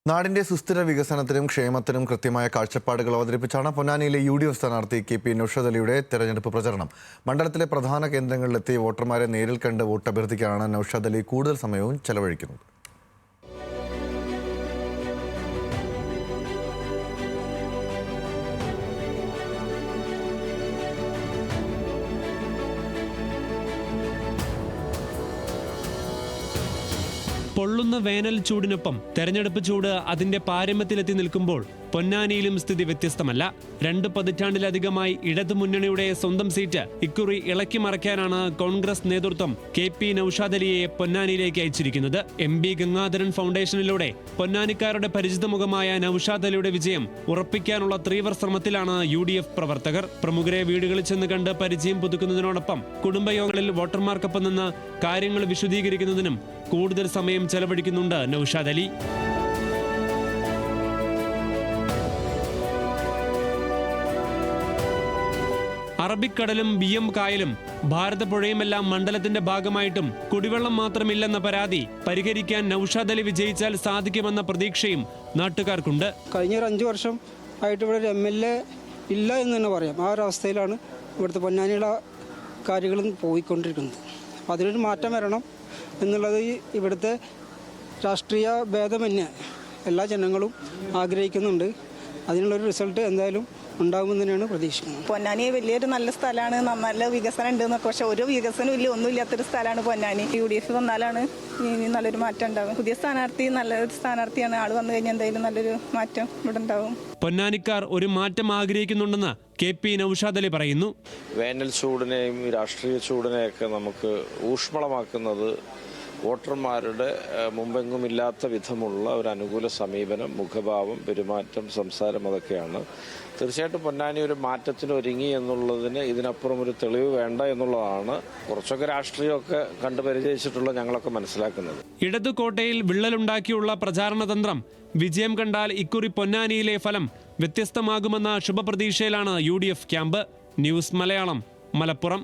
നാടിന്റെ സുസ്ഥിര വികസനത്തിനും ക്ഷേമത്തിനും കൃത്യമായ കാഴ്ചപ്പാടുകൾ അവതരിപ്പിച്ചാണ് പൊന്നാനിയിലെ UDF സ്ഥാനാർത്ഥി KP നൌഷാദ് അലിയുടെ തെരഞ്ഞെടുപ്പ് പ്രചരണം. മണ്ഡലത്തിലെ പ്രധാന കേന്ദ്രങ്ങളിലെത്തി വോട്ടർമാരെ നേരിൽ കണ്ട് വോട്ട് അഭ്യർത്ഥിക്കാനാണ് നൌഷാദ് അലി കൂടുതൽ സമയവും ചെലവഴിക്കുന്നത്. പൊള്ളുന്ന വേനൽ ചൂടിനൊപ്പം തെരഞ്ഞെടുപ്പ് ചൂട് അതിന്റെ പാരമ്യത്തിലെത്തി നിൽക്കുമ്പോൾ പൊന്നാനിയിലും സ്ഥിതി വ്യത്യസ്തമല്ല. 2 പതിറ്റാണ്ടിലധികമായി ഇടതുമുന്നണിയുടെ സ്വന്തം സീറ്റ് ഇക്കുറി ഇളക്കി മറിക്കാനാണ് കോൺഗ്രസ് നേതൃത്വം KP നൌഷാദ് അലിയെ പൊന്നാനിയിലേക്ക് അയച്ചിരിക്കുന്നത്. MB ഗംഗാധരൻ ഫൗണ്ടേഷനിലൂടെ പൊന്നാനിക്കാരുടെ പരിചിത മുഖമായ നൌഷാദ് അലിയുടെ വിജയം ഉറപ്പിക്കാനുള്ള തീവ്ര ശ്രമത്തിലാണ് UDF പ്രവർത്തകർ. പ്രമുഖരെ വീടുകളിൽ ചെന്ന് കണ്ട് പരിചയം പുതുക്കുന്നതിനോടൊപ്പം കുടുംബയോഗങ്ങളിൽ വോട്ടർമാർക്കൊപ്പം നിന്ന് കാര്യങ്ങൾ വിശദീകരിക്കുന്നതിനും കൂടുതൽ സമയം ചെലവഴിക്കുന്നുണ്ട് നൌഷാദ് അലി. അറബിക്കടലും BM കായലും ഭാരതപ്പുഴയുമെല്ലാം മണ്ഡലത്തിന്റെ ഭാഗമായിട്ടും കുടിവെള്ളം മാത്രമില്ലെന്ന പരാതി പരിഹരിക്കാൻ നൌഷാദ് അലി വിജയിച്ചാൽ സാധിക്കുമെന്ന പ്രതീക്ഷയും നാട്ടുകാർക്കുണ്ട്. കഴിഞ്ഞ 5 വർഷം ആയിട്ട് ഇവിടെ ഒരു MLA ഇല്ല എന്ന് തന്നെ പറയാം. ആ ഒരു അവസ്ഥയിലാണ് ഇവിടുത്തെ പൊന്നാനിയുടെ കാര്യങ്ങളും പോയിക്കൊണ്ടിരിക്കുന്നത്. അപ്പോൾ അതിനൊരു മാറ്റം വരണം എന്നുള്ളത് ഇവിടുത്തെ രാഷ്ട്രീയ ഭേദമന്യേ എല്ലാ ജനങ്ങളും ആഗ്രഹിക്കുന്നുണ്ട്. അതിനുള്ളൊരു റിസൾട്ട് എന്തായാലും ഉണ്ടാകുമെന്ന് തന്നെയാണ് പ്രതീക്ഷിക്കുന്നത്. പൊന്നാനി വലിയൊരു നല്ല സ്ഥലമാണ്, നല്ല വികസനം ഉണ്ട് എന്നൊക്കെ. പക്ഷെ ഒരു വികസനം ഇല്ല, ഒന്നുമില്ലാത്തൊരു സ്ഥലമാണ് പൊന്നാനി. UDF വന്നാലാണ് ഇനി നല്ലൊരു മാറ്റം ഉണ്ടാകും. പുതിയ സ്ഥാനാർത്ഥി നല്ലൊരു സ്ഥാനാർത്ഥിയാണ്. ആൾ വന്നു കഴിഞ്ഞാൽ എന്തായാലും നല്ലൊരു മാറ്റം ഇവിടെ ഉണ്ടാവും. പൊന്നാനിക്കാർ ഒരു മാറ്റം ആഗ്രഹിക്കുന്നുണ്ടെന്ന് KP നൌഷാദ് അലി പറയുന്നു. വേനൽ ചൂടിനെയും രാഷ്ട്രീയ ചൂടിനെയൊക്കെ നമുക്ക് ഊഷ്മളമാക്കുന്നത് വോട്ടർമാരുടെ മുമ്പെങ്ങുമില്ലാത്ത വിധമുള്ള ഒരു അനുകൂല സമീപനം, മുഖഭാവം, പെരുമാറ്റം, സംസാരം അതൊക്കെയാണ്. തീർച്ചയായിട്ടും പൊന്നാനി ഒരു മാറ്റത്തിന് ഒരുങ്ങി എന്നുള്ളതിന് ഇതിനപ്പുറം ഒരു തെളിവ് വേണ്ട എന്നുള്ളതാണ് കുറച്ചൊക്കെ രാഷ്ട്രീയമൊക്കെ കണ്ടു പരിചയിച്ചിട്ടുള്ള ഞങ്ങളൊക്കെ മനസ്സിലാക്കുന്നത്. ഇടതുകോട്ടയിൽ വിള്ളലുണ്ടാക്കിയുള്ള പ്രചാരണ തന്ത്രം വിജയം കണ്ടാൽ ഇക്കുറി പൊന്നാനിയിലെ ഫലം വ്യത്യസ്തമാകുമെന്ന ശുഭപ്രതീക്ഷയിലാണ് UDF camp. News Malayalam, Malappuram.